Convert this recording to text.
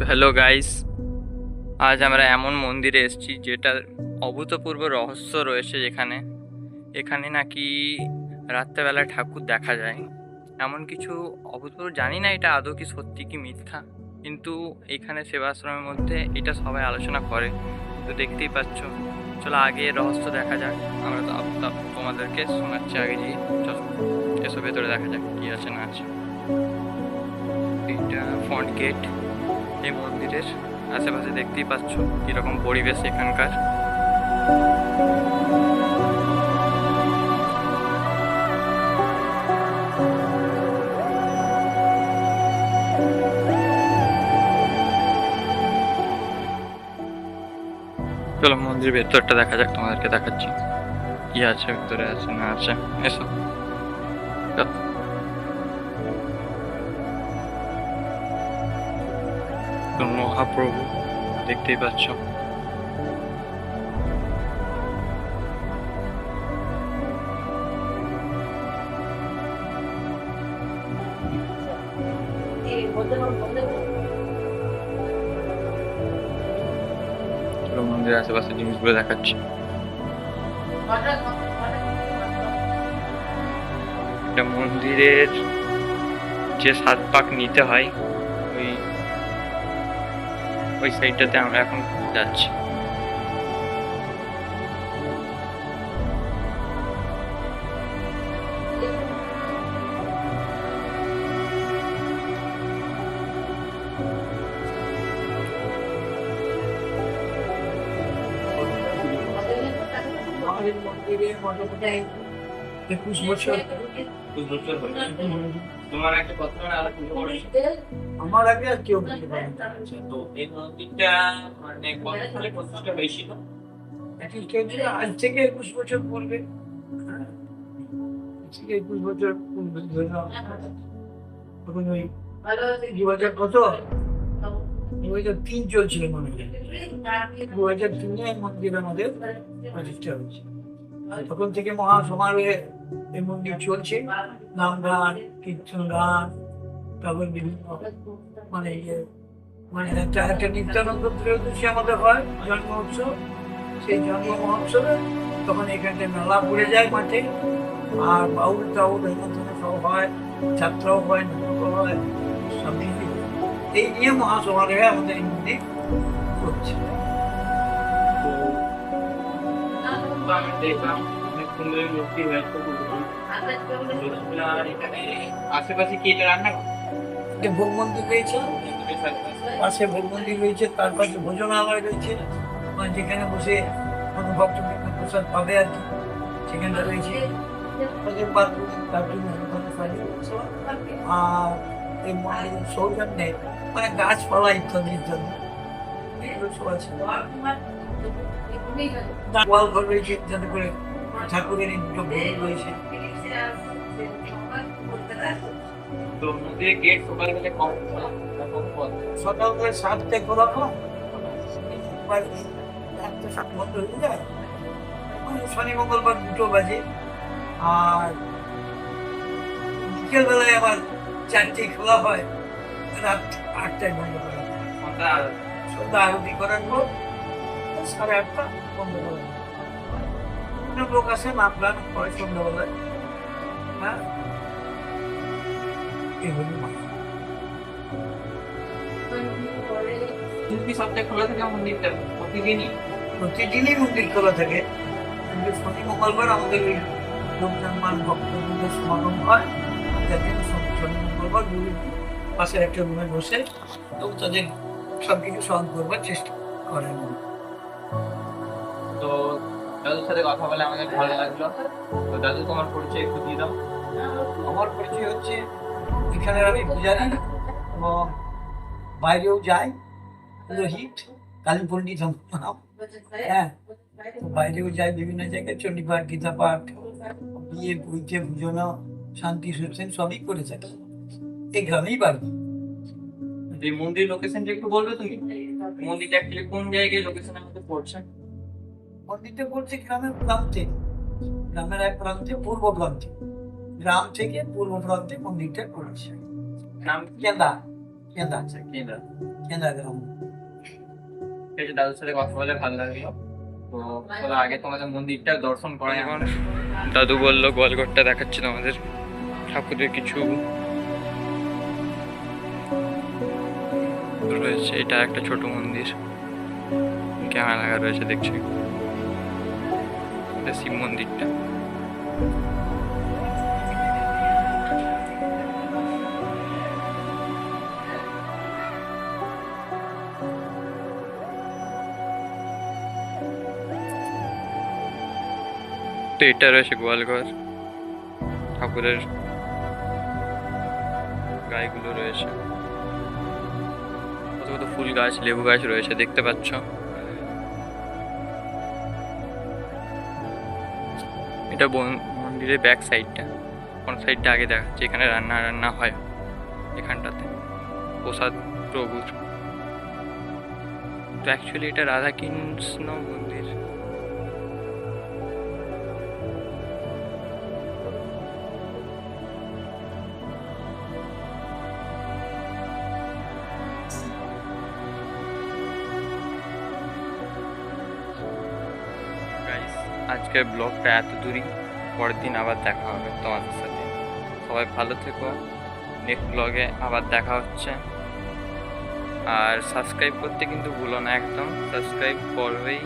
Hello guys, আজ আমরা এমন মন্দিরে এসেছি যেটার অভূতপূর্ব রহস্য রয়েছে। যেখানে এখানে নাকি রাত্রেবেলায় ঠাকুর দেখা যায়। এমন কিছু অভূতপূর্ব, জানি না এটা আদৌ কি সত্যি কি মিথ্যা, কিন্তু এখানে সেবাশ্রমের মধ্যে এটা সবাই আলোচনা করে। তো দেখতেই পাচ্ছ, চলো আগে এর রহস্য দেখা যাক। আমরা তো তোমাদেরকে শোনাচ্ছি আগে গিয়ে। চলো এসব ভেতরে দেখা যাক কি আছে না আছে। এটা ফ্রন্ট গেট এই মন্দিরের। আশেপাশে দেখতেই পাচ্ছ কিরকম পরিবেশ এখানকার। চলো মন্দিরের ভেতরটা দেখা যাক, তোমাদেরকে দেখাচ্ছি কি আছে ভেতরে, আছে না আছে। এসো চলো। তো মহাপ্রভু দেখতেই পাচ্ছ। চলো মন্দিরের আশেপাশে জিনিসগুলো দেখাচ্ছি। এটা মন্দিরের যে 7 পাক নিতে হয়, ওই ওই সাইডটাতে আমরা এখন যাচ্ছি। মন্দিরে মোটামুটি 21 বছর। তোমার একটা কথা আর পুজো করেছো? আমার আগে আর কেউ বলতে পারে না। তো এই মন্দিরটা মানে কত সালে প্রতিষ্ঠা হয়েছিল? এখন কেউ যদি আজ থেকে 21 বছর পূর্বে, হ্যাঁ, আজ থেকে 21 বছর পূর্বে ধরে নাও, তখন ওই 2000 কত 2003 চলছিল মনে হয়। 2003 মন্দির আমাদের প্রতিষ্ঠা হয়েছে। তখন থেকে মহা সমারোহে এই মন্দির চলছে। নাম গান, কীর্তন গান, তারপর বিভিন্ন মানে মানে একটা নিত্যানন্দ ত্রয়োদশী আমাদের হয় জন্ম উৎসব। সেই জন্ম মহোৎসবে তখন এখানে মেলা পড়ে যায় মাঠে, আর বাউল টাউল হেমন্তনে সব হয়, যাত্রাও হয়, নাটকও হয়, সব কিছু। এই নিয়ে মহাসমারোহে আমাদের এই মন্দির করছে। তো আমি দেখলাম অনেক সুন্দর মূর্তি হয়েছে। আর এখানে আশেপাশে কি এটা রান্না করে? যে ভোগ মন্দির রয়েছে, পাশে ভোগ মন্দির রয়েছে, তার পাশে ভোজনালয় রয়েছে, মানে যেখানে বসে কোনো ভক্ত প্রসাদ পাবে আর কি, সেখানটা রয়েছে। তাদের বাথরুম, বাথরুম, আর এই মন্দিরের সৌজন্যে মানে গাছপালা ইত্যাদি ইত্যাদি এগুলো সব আছে। গোয়াল ঘর রয়েছে, যাতে করে ঠাকুরের এই দুটো ভোগ রয়েছে। তো মন্দিরের গেট সকালবেলা কম সকাল করে 7টায় খোলা হয়, 7 বন্ধ হয়ে যায়। শনি মঙ্গলবার 2 বাজে, আর বিকেল বেলায় আবার 4টায় খোলা হয়, রাত 8টায় বন্ধ করা হয়। সন্ধ্যা আরতি করার পর 8:30 বন্ধ করা হয়। অনেক লোক আসে, নাম গান হয় সন্ধ্যাবেলায়। হ্যাঁ, এই হলো কি সপ্তাহে খোলা থাকে মন্দিরটা প্রতিদিনই? প্রতিদিনই মন্দির খোলা থাকে, কিন্তু শনি মঙ্গলবার আমাদের ওই লোকজন ভক্তদের সমাগম হয়। যার জন্য শনি মঙ্গলবার গুরুর পাশে একটা রুমে বসে এবং তাদের সবকিছু সহন করবার চেষ্টা করেন। তো দাদুর সাথে কথা বলে আমাদের ভালো লাগলো। তো দাদু, তোমার পরিচয় একটু দিয়ে দাও। আমার পরিচয় হচ্ছে, এখানে আমি পূজারি এবং বাইরেও যাই, পুরোহিত, কালী পণ্ডিত আমার নাম। হ্যাঁ, তো বাইরেও যাই বিভিন্ন জায়গায়, চণ্ডীপাঠ, গীতা পাঠ, বিয়ে, বইতে ভোজনা, শান্তি সৎসেন সবই করে থাকি। এই গ্রামেই বাড়ি। এই মন্দির লোকেশনটা একটু বলবে তুমি? মন্দিরটা অ্যাকচুয়ালি কোন জায়গায় লোকেশনের মধ্যে পড়ছে? মন্দিরটা পড়ছে গ্রামের প্রান্তে, গ্রামের এক প্রান্তে, পূর্ব প্রান্তে। গ্রাম থেকে পূর্ব প্রান্তে মন্দিরটা পড়েছে। নাম কেন্দা, কেন্দা, কেন্দ্র। এই যে দাদুর সাথে কথা বলে ভালো লাগলো। তো চলো আগে তোমাদের মন্দিরটা দর্শন করাই এখন আমরা। দাদু বললো গোয়ালঘরটা দেখাচ্ছি তোমাদের, ঠাকুরের কিছু রয়েছে। এটা একটা ছোট মন্দির, ক্যামেরা লাগা রয়েছে দেখছি। এটা শিব মন্দিরটা। তো এটা রয়েছে গোয়ালঘর, ঠাকুরের গাছগুলো রয়েছে, কত কত ফুল গাছ, লেবু গাছ রয়েছে দেখতে পাচ্ছ। এটা মন্দিরের ব্যাক সাইডটা, কোন সাইডটা আগে দেখাচ্ছে, এখানে রান্না হয় এখানটাতে, প্রসাদ প্রভুর। তো অ্যাকচুয়ালি এটা রাধাকৃষ্ণ মন্দির। গাইস, আজকের ব্লগটা এত দূরই, পরের দিন আবার দেখা হবে তোমাদের সাথে। সবাই ভালো থেকো, নেক্সট ব্লগে আবার দেখা হচ্ছে। আর সাবস্ক্রাইব করতে কিন্তু ভুলো না, একদম সাবস্ক্রাইব করবেই।